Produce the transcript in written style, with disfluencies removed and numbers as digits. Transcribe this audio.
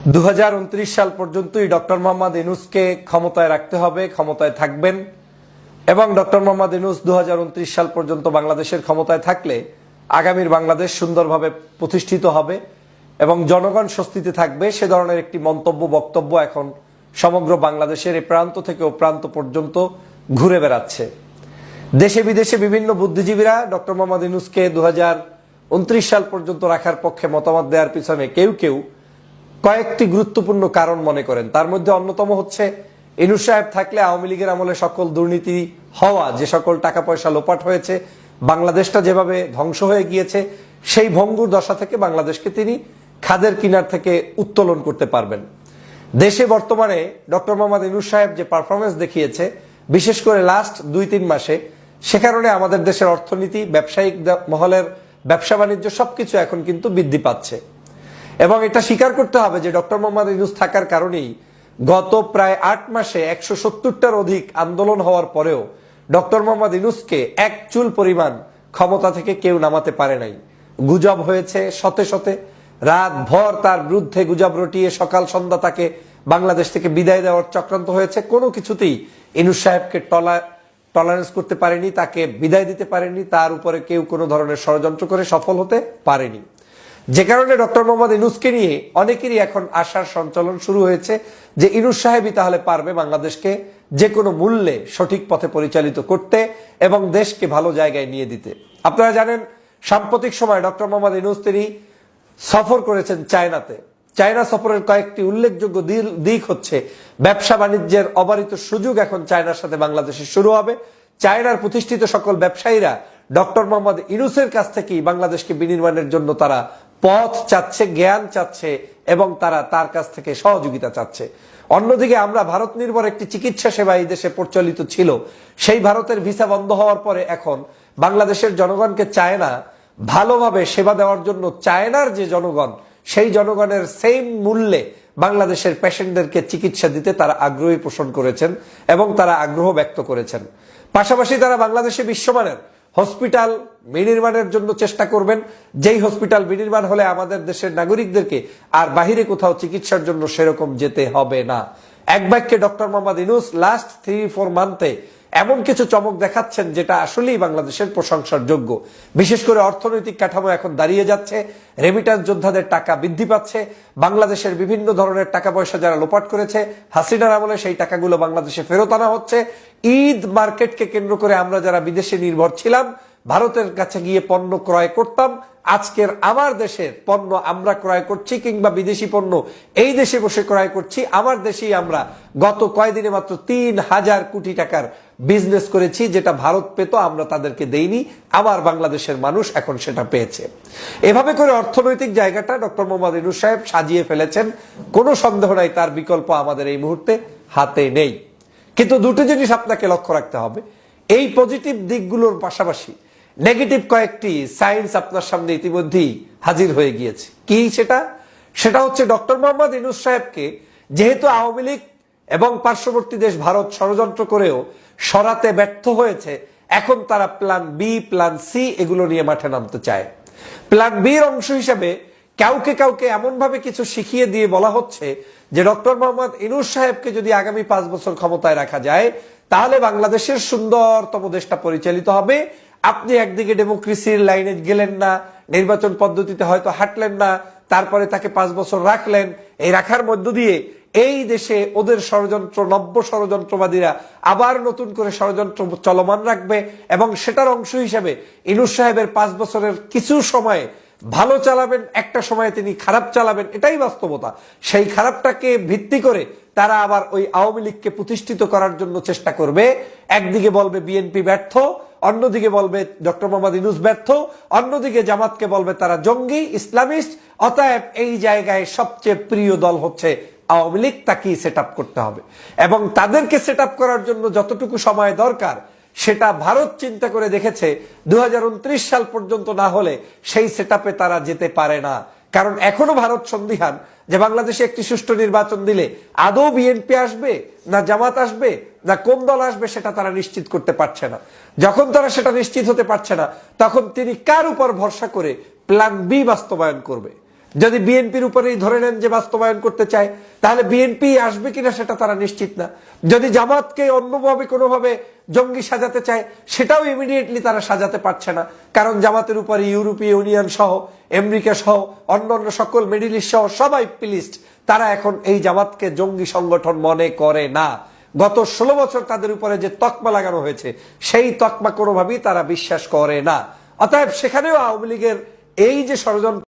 2029 সাল পর্যন্তই ডক্টর মোহাম্মদ ইউনূসকে ক্ষমতায় রাখতে হবে, ক্ষমতায় থাকবেন এবং ডক্টর মোহাম্মদ ইউনূস 2029 সাল পর্যন্ত বাংলাদেশের ক্ষমতায় থাকলে আগামীর বাংলাদেশ সুন্দরভাবে প্রতিষ্ঠিত হবে এবং জনগণ স্বস্তিতে থাকবে। সে ধরনের একটি মন্তব্য বক্তব্য এখন সমগ্র বাংলাদেশের এই প্রান্ত থেকে ও প্রান্ত পর্যন্ত ঘুরে বেড়াচ্ছে। দেশে বিদেশে বিভিন্ন বুদ্ধিজীবীরা ডক্টর মোহাম্মদ ইউনূসকে 2029 সাল পর্যন্ত রাখার পক্ষে মতামত দেওয়ার পিছনে কেউ কেউ কয়েকটি গুরুত্বপূর্ণ কারণ মনে করেন। তার মধ্যে অন্যতম হচ্ছে ইউনূস সাহেব থাকলে আওয়ামী লীগের আমলে সকল দুর্নীতি হওয়া, যে সকল টাকা পয়সা লোপাট হয়েছে, বাংলাদেশটা যেভাবে ধ্বংস হয়ে গিয়েছে, সেই ভঙ্গুর দশা থেকে বাংলাদেশকে তিনি খাদের কিনার থেকে উত্তোলন করতে পারবেন। দেশে বর্তমানে ডক্টর মোহাম্মদ ইউনূস সাহেব যে পারফরমেন্স দেখিয়েছে, বিশেষ করে লাস্ট 2-3 মাসে, সে কারণে আমাদের দেশের অর্থনীতি, ব্যবসায়িক মহলের ব্যবসা বাণিজ্য সবকিছু এখন কিন্তু বৃদ্ধি পাচ্ছে এবং এটা স্বীকার করতে হবে যে ডক্টর মোহাম্মদ ইউনূস থাকার কারণেই গত প্রায় 8 মাসে 170টার অধিক আন্দোলন হওয়ার পরেও ডক্টর মোহাম্মদ ইউনূসকে এক চুল পরিমাণ ক্ষমতা থেকে কেউ নামাতে পারে নাই। গুজব হয়েছে শতে শতে, রাত ভর তার বিরুদ্ধে গুজব রটিয়ে সকাল সন্ধ্যা তাকে বাংলাদেশ থেকে বিদায় দেওয়ার চক্রান্ত হয়েছে। কোনো কিছুতেই ইউনূস সাহেবকে টলারেন্স করতে পারেনি, তাকে বিদায় দিতে পারেনি, তার উপরে কেউ কোনো ধরনের ষড়যন্ত্র করে সফল হতে পারেনি। যে কারণে ডক্টর মোহাম্মদ ইউনূসকে নিয়ে অনেকেরই এখন আশার সঞ্চালন শুরু হয়েছে যে ইউনূস সাহেবই তাহলে পারবে বাংলাদেশকে যে কোনো মূল্যে সঠিক পথে পরিচালিত করতে এবং দেশকে ভালো জায়গায় নিয়ে দিতে। আপনারা জানেন, সাম্প্রতিক সময় ডক্টর মোহাম্মদ ইউনূস তিনি সফর করেছেন চায়নাতে। চায়না সফরের কয়েকটি উল্লেখযোগ্য দিক হচ্ছে, ব্যবসা বাণিজ্যের অবারিত সুযোগ এখন চায়নার সাথে বাংলাদেশে শুরু হবে। চায়নার প্রতিষ্ঠিত সকল ব্যবসায়ীরা ডক্টর মোহাম্মদ ইউনূসের কাছ থেকেই বাংলাদেশকে বিনির্মাণের জন্য তারা পথ চাচ্ছে, জ্ঞান চাচ্ছে এবং তারা তার কাছ থেকে সহযোগিতা চাচ্ছে। অন্যদিকে আমরা ভারত নির্ভর একটি চিকিৎসা সেবা এই দেশে প্রচলিত ছিল, সেই ভারতের ভিসা বন্ধ হওয়ার পরে এখন বাংলাদেশের জনগণকে চায়না ভালোভাবে সেবা দেওয়ার জন্য চায়নার যে জনগণ, সেই জনগণের সেম মূল্যে বাংলাদেশের পেশেন্টদেরকে চিকিৎসা দিতে তারা আগ্রহী পোষণ করেছেন এবং তারা আগ্রহ ব্যক্ত করেছেন। পাশাপাশি তারা বাংলাদেশে বিশ্বমানের হসপিটাল বিনির্মাণের জন্য চেষ্টা করবেন, যেই হসপিটাল বিনির্মাণ হলে আমাদের দেশের নাগরিকদেরকে আর বাহিরে কোথাও চিকিৎসার জন্য সেরকম যেতে হবে না। এক বাক্যে ডক্টর মোহাম্মদ ইউনূস লাস্ট 3-4 মান্থে এমন কিছু চমক দেখাচ্ছেন যেটা আসলেই বাংলাদেশের প্রশংসার যোগ্য। বিশেষ করে অর্থনৈতিক কাঠামো এখন দাঁড়িয়ে যাচ্ছে, রেমিটান্স যোদ্ধাদের টাকা বৃদ্ধি পাচ্ছে, বাংলাদেশের বিভিন্ন ধরনের টাকা পয়সা যারা লোপাট করেছে হাসিনার আমলে সেই টাকাগুলো বাংলাদেশে ফেরত আনা হচ্ছে। ঈদ মার্কেটকে কেন্দ্র করে আমরা যারা বিদেশে নির্ভর ছিলাম, ভারতের কাছে গিয়ে পণ্য ক্রয় করতাম, আজকের আমার দেশের পণ্য আমরা ক্রয় করছি কিংবা বিদেশি পণ্য এই দেশে বসে ক্রয় করছি। আমার দেশেই আমরা গত কয়েকদিনে মাত্র 3000 কোটি টাকার বিজনেস করেছি, যেটা ভারত পেত আমরা তাদেরকে দেইনি, আবার বাংলাদেশের মানুষ এখন সেটা পেয়েছে। এভাবে করে অর্থনৈতিক জায়গাটা ডক্টর মোহাম্মদ ইউনূস সাহেব সাজিয়ে ফেলেছেন। কোনো সন্দেহ নাই তার বিকল্প আমাদের এই মুহূর্তে হাতে নেই। কিন্তু দুটো জিনিস আপনাকে লক্ষ্য রাখতে হবে, এই পজিটিভ দিকগুলোর পাশাপাশি নেগেটিভ কয়েকটি সাইন্স আপনার সামনে ইতিমধ্যেই হাজির হয়ে গিয়েছে। কি সেটা হচ্ছে ডক্টর মোহাম্মদ ইউনূস সাহেবকে যেহেতু আওয়ামী লীগ এবং পার্শ্ববর্তী দেশ ভারত ষড়যন্ত্র করেও সরাতে ব্যর্থ হয়েছে, এখন তারা প্ল্যান বি, প্ল্যান সি এগুলো নিয়ে মাঠে নামতে চায়। প্ল্যান বির অংশ হিসাবে কাউকে এমন ভাবে কিছু শিখিয়ে দিয়ে বলা হচ্ছে যে ডক্টর মোহাম্মদ ইউনূস সাহেবকে যদি আগামী 5 বছর ক্ষমতায় রাখা যায় তাহলে বাংলাদেশের সুন্দরতম দেশটা পরিচালিত হবে। আপনি একদিকে ডেমোক্রেসির লাইনে গেলেন না, নির্বাচন পদ্ধতিতে হয়তো হাঁটলেন না, তারপরে তাকে 5 বছর রাখলেন। এই রাখার মধ্য দিয়ে এই দেশে ওদের নব্য ষড়যন্ত্রবাদীরা আবার নতুন করে ষড়যন্ত্র চলমান রাখবে এবং সেটার অংশ হিসেবে ইউনূস সাহেবের 5 বছরের কিছু সময় ভালো চালাবেন, একটা সময় তিনি খারাপ চালাবেন, এটাই বাস্তবতা। সেই খারাপটাকে ভিত্তি করে তারা আবার ওই আওয়ামী লীগকে প্রতিষ্ঠিত করার জন্য চেষ্টা করবে। একদিকে বলবে বিএনপি ব্যর্থ, অন্যদিকে বলবে ডক্টর মোহাম্মদ ইউনূস ব্যর্থ, অন্যদিকে জামাতকে বলবে তারা জঙ্গি ইসলামিস্ট। অতএব এই জায়গায় সবচেয়ে প্রিয় দল হচ্ছে আওয়ামী লীগ, তাকেই সেট আপ করতে হবে এবং তাদেরকে সেট আপ করার জন্য যতটুকু সময় দরকার সেটা ভারত চিন্তা করে দেখেছে 2029 সাল পর্যন্ত না হলে সেই সেট আপে তারা যেতে পারে না। কারণ এখনো ভারত সন্দিহান যে বাংলাদেশে একটি সুষ্ঠু নির্বাচন দিলে আদৌ বিএনপি আসবে না জামাত আসবে না কোন দল আসবে সেটা তারা নিশ্চিত করতে পারছে না। যখন তারা সেটা নিশ্চিত হতে পারছে না, তখন তিনি কার উপর ভরসা করে প্ল্যান বি বাস্তবায়ন করবে? যদি বিএনপির উপরেই ধরে নেন যে বাস্তবায়ন করতে চায়, তাহলে বিএনপি আসবে কিনা সেটা তারা নিশ্চিত না। যদি জামাতকে অন্যভাবে কোনোভাবে জঙ্গি সাজাতে চায়, সেটাও ইমিডিয়েটলি তারা সাজাতে পারছে না, কারণ জামাতের উপরে ইউরোপীয় ইউনিয়ন সহ, আমেরিকা সহ, অন্যান্য সকল মিডল ইস্ট সহ সবাই প্লিজড। তারা এখন এই জামাতকে জঙ্গি সংগঠন মনে করে না। গত 16 বছর তাদের উপরে যে তকমা লাগানো হয়েছে, সেই তকমা কোনোভাবেই তারা বিশ্বাস করে না। অতএব সেখানেও আওয়ামী লীগের এই যে ষড়যন্ত্র